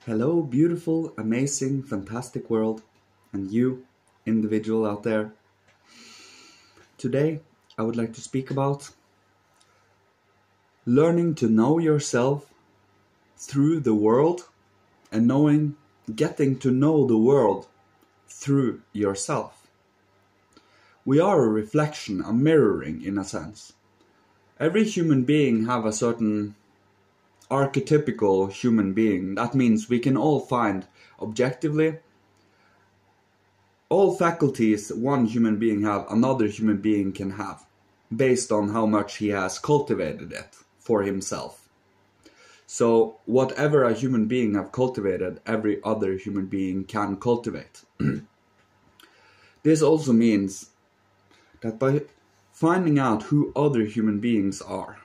Hello, beautiful, amazing, fantastic world, and you, individual out there. Today, I would like to speak about learning to know yourself through the world and getting to know the world through yourself. We are a reflection, a mirroring in a sense. Every human being have a certain archetypical human being. That means we can all find objectively all faculties one human being have, another human being can have, based on how much he has cultivated it for himself. So whatever a human being have cultivated, every other human being can cultivate. This also means that by finding out who other human beings are,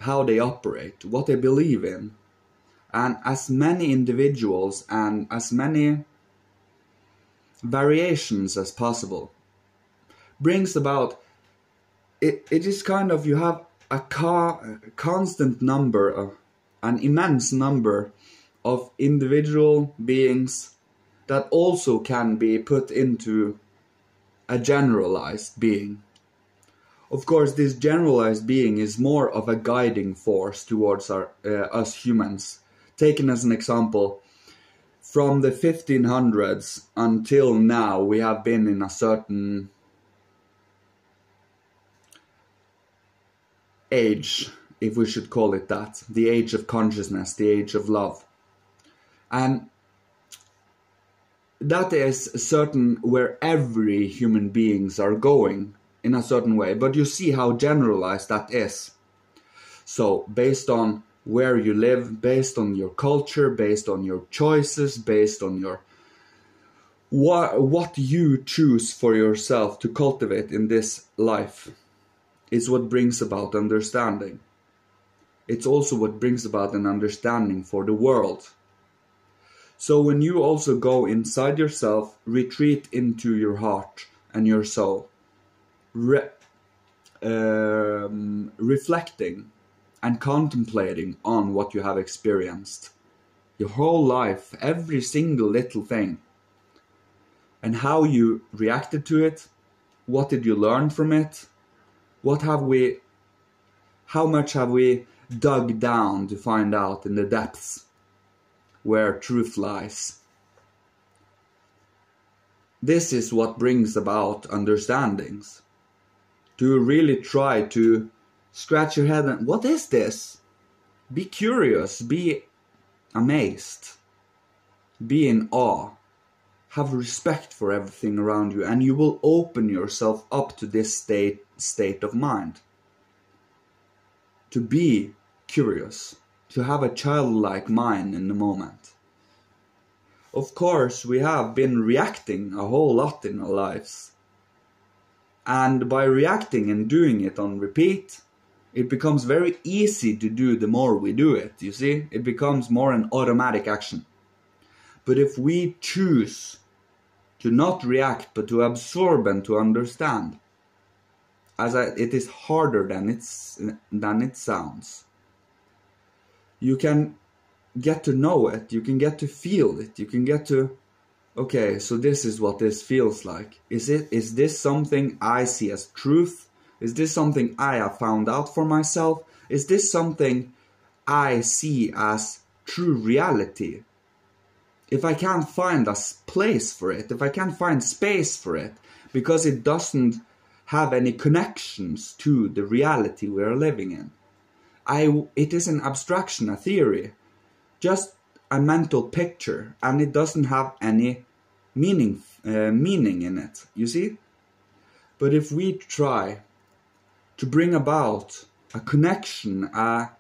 how they operate, what they believe in, and as many individuals and as many variations as possible, brings about, it is kind of, you have a constant number, an immense number of individual beings that also can be put into a generalized being. Of course, this generalized being is more of a guiding force towards us humans. Taken as an example, from the 1500s until now, we have been in a certain age, if we should call it that. The age of consciousness, the age of love. And that is certain where every human beings are going in a certain way. But you see how generalized that is. So, based on where you live, based on your culture, based on your choices, based on your what you choose for yourself to cultivate in this life, is what brings about understanding. It's also what brings about an understanding for the world. So when you also go inside yourself, retreat into your heart and your soul, reflecting and contemplating on what you have experienced, your whole life, every single little thing, and how you reacted to it, what did you learn from it, how much have we dug down to find out in the depths where truth lies. This is what brings about understandings. To really try to scratch your head and, what is this? Be curious, be amazed, be in awe, have respect for everything around you, and you will open yourself up to this state of mind. To be curious, to have a childlike mind in the moment. Of course, we have been reacting a whole lot in our lives. And by reacting and doing it on repeat, it becomes very easy to do the more we do it, you see? It becomes more an automatic action. But if we choose to not react, but to absorb and to understand, it is harder than it sounds. You can get to know it, you can get to feel it, you can get to, okay, so this is what this feels like. Is this something I see as truth? Is this something I have found out for myself? Is this something I see as true reality? If I can't find a place for it, if I can't find space for it, because it doesn't have any connections to the reality we are living in, it is an abstraction, a theory, just a mental picture, and it doesn't have any meaning in it, you see? But if we try to bring about a connection, a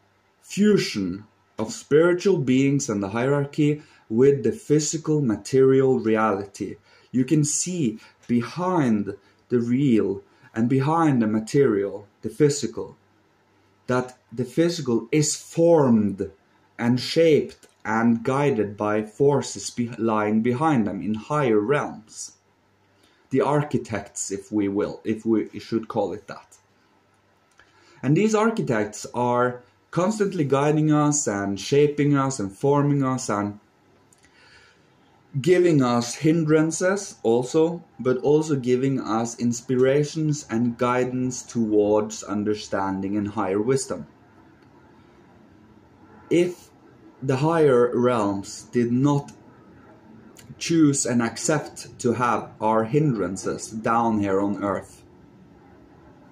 fusion of spiritual beings and the hierarchy with the physical material reality, you can see behind the real and behind the material, the physical, that the physical is formed and shaped and guided by forces lying behind them in higher realms. The architects, if we should call it that. And these architects are constantly guiding us and shaping us and forming us and giving us hindrances also, but also giving us inspirations and guidance towards understanding and higher wisdom. If the higher realms did not choose and accept to have our hindrances down here on earth,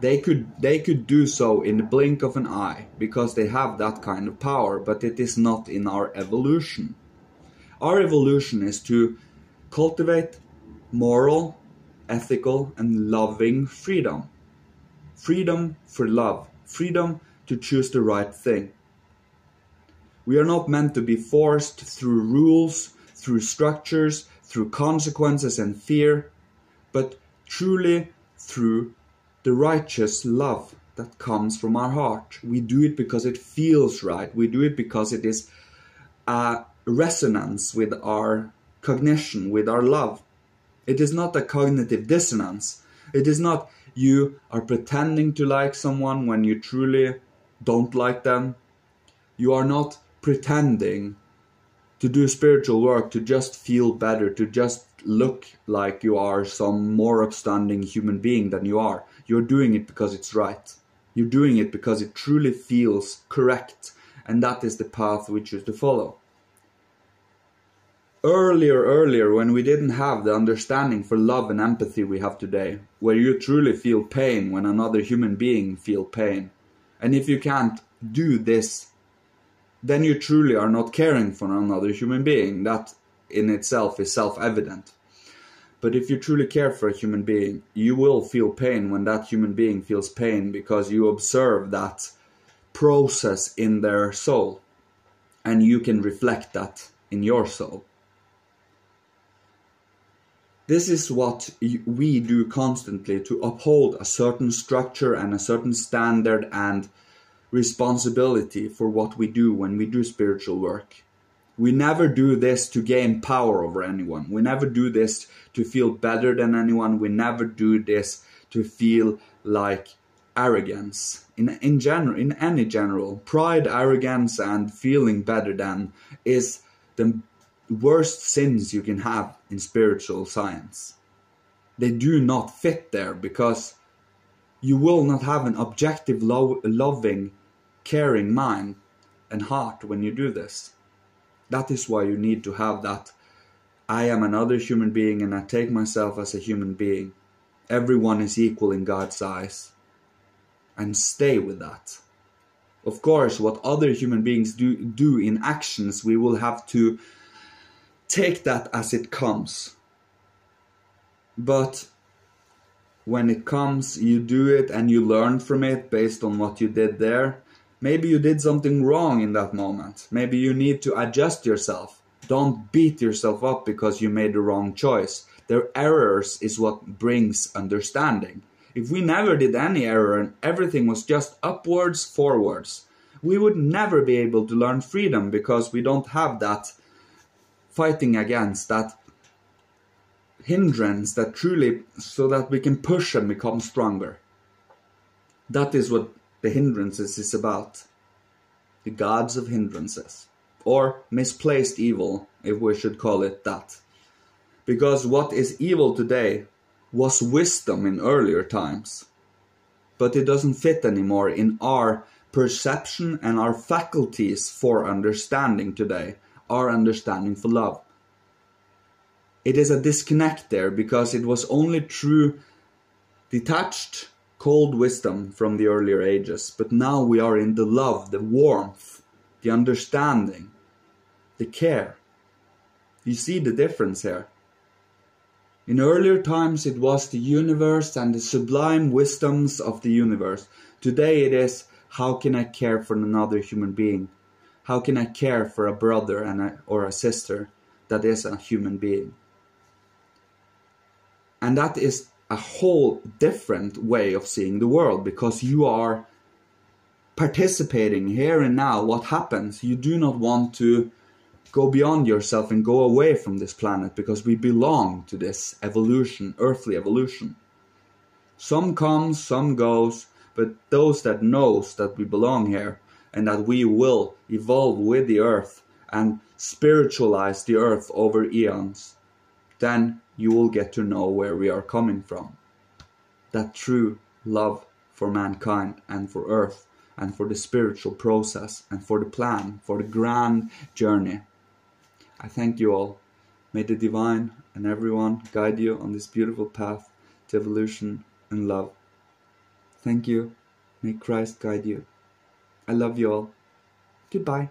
they could do so in the blink of an eye, because they have that kind of power, but it is not in our evolution. Our evolution is to cultivate moral, ethical, and loving freedom. Freedom for love. Freedom to choose the right thing. We are not meant to be forced through rules, through structures, through consequences and fear, but truly through the righteous love that comes from our heart. We do it because it feels right. We do it because it is a resonance with our cognition, with our love. It is not a cognitive dissonance. It is not you are pretending to like someone when you truly don't like them. You are not pretending to do spiritual work to just feel better, to just look like you are some more upstanding human being than you are. You're doing it because it's right. You're doing it because it truly feels correct, and that is the path we choose to follow. Earlier, when we didn't have the understanding for love and empathy we have today, where you truly feel pain when another human being feels pain, and if you can't do this, then you truly are not caring for another human being. That in itself is self-evident. But if you truly care for a human being, you will feel pain when that human being feels pain, because you observe that process in their soul, and you can reflect that in your soul. This is what we do constantly to uphold a certain structure and a certain standard and responsibility for what we do when we do spiritual work. We never do this to gain power over anyone. We never do this to feel better than anyone. We never do this to feel like arrogance. In any general, pride, arrogance, and feeling better than is the worst sins you can have in spiritual science. They do not fit there, because you will not have an objective, loving, caring mind and heart when you do this. That is why you need to have that I am another human being and I take myself as a human being. Everyone is equal in God's eyes. And stay with that. Of course, what other human beings do in actions, we will have to take that as it comes. But when it comes, you do it and you learn from it based on what you did there. Maybe you did something wrong in that moment. Maybe you need to adjust yourself. Don't beat yourself up because you made the wrong choice. Their errors is what brings understanding. If we never did any error and everything was just upwards, forwards, we would never be able to learn freedom, because we don't have that fighting against, that hindrance that truly, so that we can push and become stronger. That is what the hindrances is about. The gods of hindrances. Or misplaced evil, if we should call it that. Because what is evil today was wisdom in earlier times. But it doesn't fit anymore in our perception and our faculties for understanding today. Our understanding for love. It is a disconnect there, because it was only true detached, cold wisdom from the earlier ages. But now we are in the love, the warmth, the understanding, the care. You see the difference here. In earlier times it was the universe and the sublime wisdoms of the universe. Today it is, how can I care for another human being? How can I care for a brother or a sister that is a human being? And that is a whole different way of seeing the world, because you are participating here and now. What happens? You do not want to go beyond yourself and go away from this planet, because we belong to this evolution, earthly evolution. Some comes, some goes, but those that knows that we belong here and that we will evolve with the earth and spiritualize the earth over eons, then you will get to know where we are coming from. That true love for mankind and for earth and for the spiritual process and for the plan, for the grand journey. I thank you all. May the divine and everyone guide you on this beautiful path to evolution and love. Thank you. May Christ guide you. I love you all. Goodbye.